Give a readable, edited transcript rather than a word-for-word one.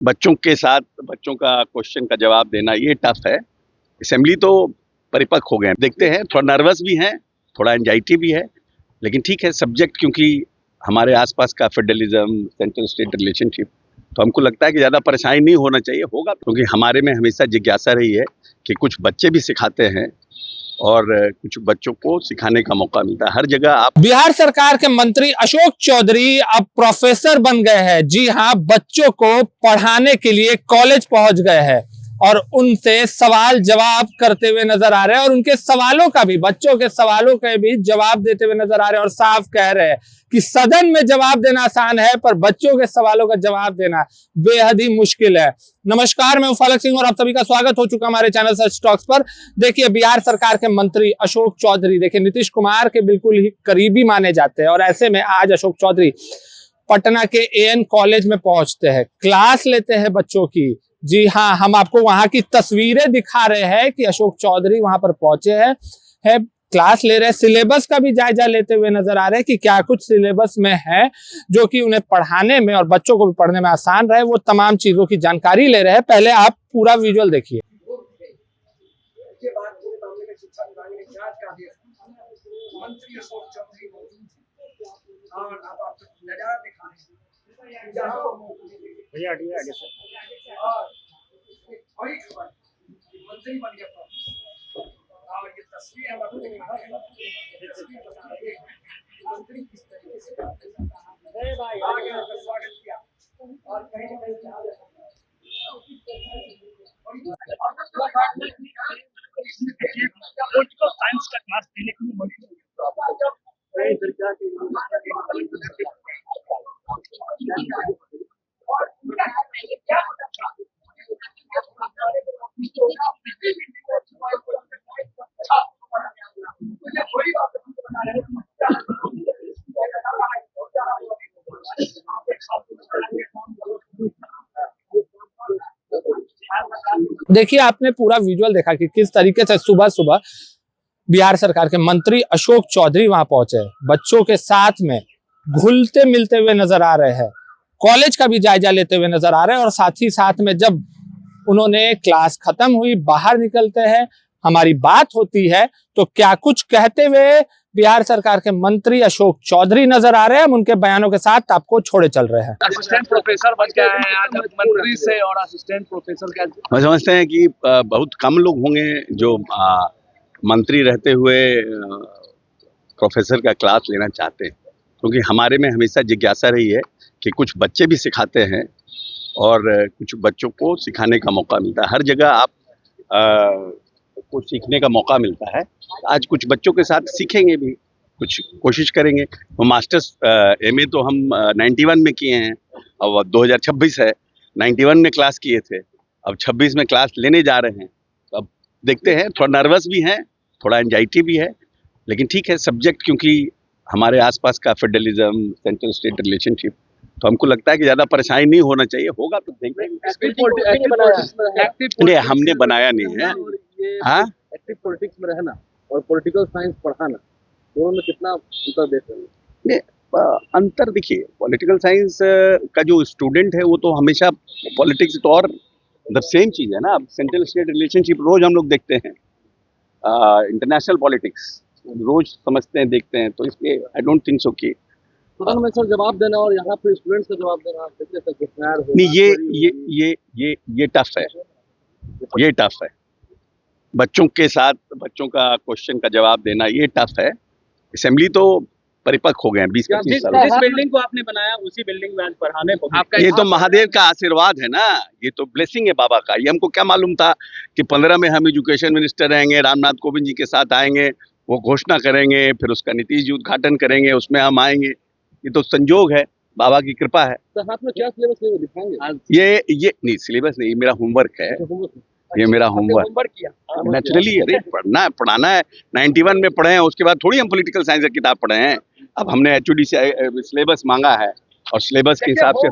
बच्चों के साथ बच्चों का क्वेश्चन का जवाब देना ये टफ है। असेंबली तो परिपक्व हो गए हैं, देखते हैं, थोड़ा नर्वस भी हैं, थोड़ा एंजाइटी भी है, लेकिन ठीक है। सब्जेक्ट क्योंकि हमारे आसपास का फेडरलिज्म, सेंट्रल स्टेट रिलेशनशिप, तो हमको लगता है कि ज़्यादा परेशानी नहीं होना चाहिए, होगा, क्योंकि हमारे में हमेशा जिज्ञासा रही है कि कुछ बच्चे भी सिखाते हैं और कुछ बच्चों को सिखाने का मौका मिलता है हर जगह। आप बिहार सरकार के मंत्री अशोक चौधरी अब प्रोफेसर बन गए हैं। जी हां, बच्चों को पढ़ाने के लिए कॉलेज पहुंच गए हैं और उनसे सवाल जवाब करते हुए नजर आ रहे हैं और उनके सवालों का भी, बच्चों के सवालों का भी जवाब देते हुए नजर आ रहे हैं और साफ कह रहे हैं कि सदन में जवाब देना आसान है पर बच्चों के सवालों का जवाब देना बेहद ही मुश्किल है। नमस्कार, मैं फलक सिंह और आप सभी का स्वागत हो चुका हमारे चैनल सच टॉक्स पर। देखिए, बिहार सरकार के मंत्री अशोक चौधरी, देखिए, नीतीश कुमार के बिल्कुल ही करीबी माने जाते हैं और ऐसे में आज अशोक चौधरी पटना के एएन कॉलेज में पहुंचते हैं, क्लास लेते हैं बच्चों की। जी हाँ, हम आपको वहां की तस्वीरें दिखा रहे हैं कि अशोक चौधरी वहां पर पहुंचे हैं, क्लास ले रहे हैं, सिलेबस का भी जायजा लेते हुए नजर आ रहे हैं कि क्या कुछ सिलेबस में है जो कि उन्हें पढ़ाने में और बच्चों को भी पढ़ने में आसान रहे, वो तमाम चीजों की जानकारी ले रहे हैं। पहले आप पूरा विजुअल देखिए। भैया आगे से मंत्री बन गया और ये तस्वीर हम आपको दिखा रहे हैं। मंत्री किस तरीके से आगे आकर स्वागत किया और कहीं ना कहीं पॉलिटिकल साइंस का क्लास देने के लिए देखिए, आपने पूरा विजुअल देखा कि किस तरीके से सुबह सुबह बिहार सरकार के मंत्री अशोक चौधरी वहां पहुंचे, बच्चों के साथ में घुलते मिलते हुए नजर आ रहे हैं, कॉलेज का भी जायजा लेते हुए नजर आ रहे हैं और साथ ही साथ में जब उन्होंने क्लास खत्म हुई, बाहर निकलते हैं, हमारी बात होती है तो क्या कुछ कहते हुए बिहार सरकार के मंत्री अशोक चौधरी नजर आ रहे हैं। हम उनके बयानों के साथ आपको छोड़े चल रहे हैं। असिस्टेंट प्रोफेसर बन गया है आज, मंत्री से और असिस्टेंट प्रोफेसर का हम समझते हैं कि बहुत कम लोग होंगे जो मंत्री रहते हुए प्रोफेसर का क्लास लेना चाहते हैं, क्योंकि हमारे में हमेशा जिज्ञासा रही है कि कुछ बच्चे भी सिखाते हैं और कुछ बच्चों को सिखाने का मौका मिलता है हर जगह। आप कुछ सीखने का मौका मिलता है। आज कुछ बच्चों के साथ सीखेंगे भी, कुछ कोशिश करेंगे। वो मास्टर्स एमए तो हम 91 में किए हैं, अब 2026 है, 91 में क्लास किए थे, अब 26 में क्लास लेने जा रहे हैं। अब देखते हैं, थोड़ा नर्वस भी हैं, थोड़ा एंजाइटी भी है, लेकिन ठीक है। सब्जेक्ट क्योंकि हमारे आसपास का फेडरलिज्म, सेंट्रल स्टेट रिलेशनशिप, तो हमको लगता है कि ज़्यादा परेशानी नहीं होना चाहिए, होगा तो देखेंगे। नहीं, हमने बनाया नहीं है। हाँ, एक्टिव पॉलिटिक्स में रहना और पॉलिटिकल साइंस पढ़ाना, दोनों में कितना अंतर देख रहे हैं? अंतर देखिए, पॉलिटिकल साइंस का जो स्टूडेंट है वो तो हमेशा पॉलिटिक्स तो और द सेम चीज़ है ना। अब सेंट्रल स्टेट रिलेशनशिप रोज हम लोग देखते हैं, इंटरनेशनल पॉलिटिक्स रोज समझते हैं, देखते हैं, तो इसलिए आई डोंट थिंक सो कि सदन में सर जवाब देना और यहाँ पे स्टूडेंट्स का जवाब देना कैसे नहीं, ये टफ है, ये टफ है। बच्चों के साथ बच्चों का क्वेश्चन का जवाब देना ये टफ है। असेंबली तो परिपक्व हो गए हैं 20-25 साल। जिस बिल्डिंग को आपने बनाया उसी बिल्डिंग में आज पढ़ाने आपका, ये तो महादेव का आशीर्वाद है ना, ये तो ब्लेसिंग है बाबा का। ये हमको क्या मालूम था कि 15 में हम एजुकेशन मिनिस्टर रहेंगे, रामनाथ कोविंद जी के साथ आएंगे, वो घोषणा करेंगे, फिर उसका नीतीश जी उद्घाटन करेंगे, उसमें हम आएंगे। ये तो संजोग है, बाबा की कृपा है। तो हाथ में क्या सिलेबस दिखाएंगे? ये नहीं, सिलेबस नहीं, मेरा होमवर्क है, ये मेरा होमवर्क किया नेचुरली। अरे पढ़ना है, पढ़ाना है। 91 में पढ़े हैं, उसके बाद थोड़ी हम पॉलिटिकल साइंस की किताब पढ़े हैं। अब हमने HOD से सिलेबस मांगा है और सिलेबस के हिसाब से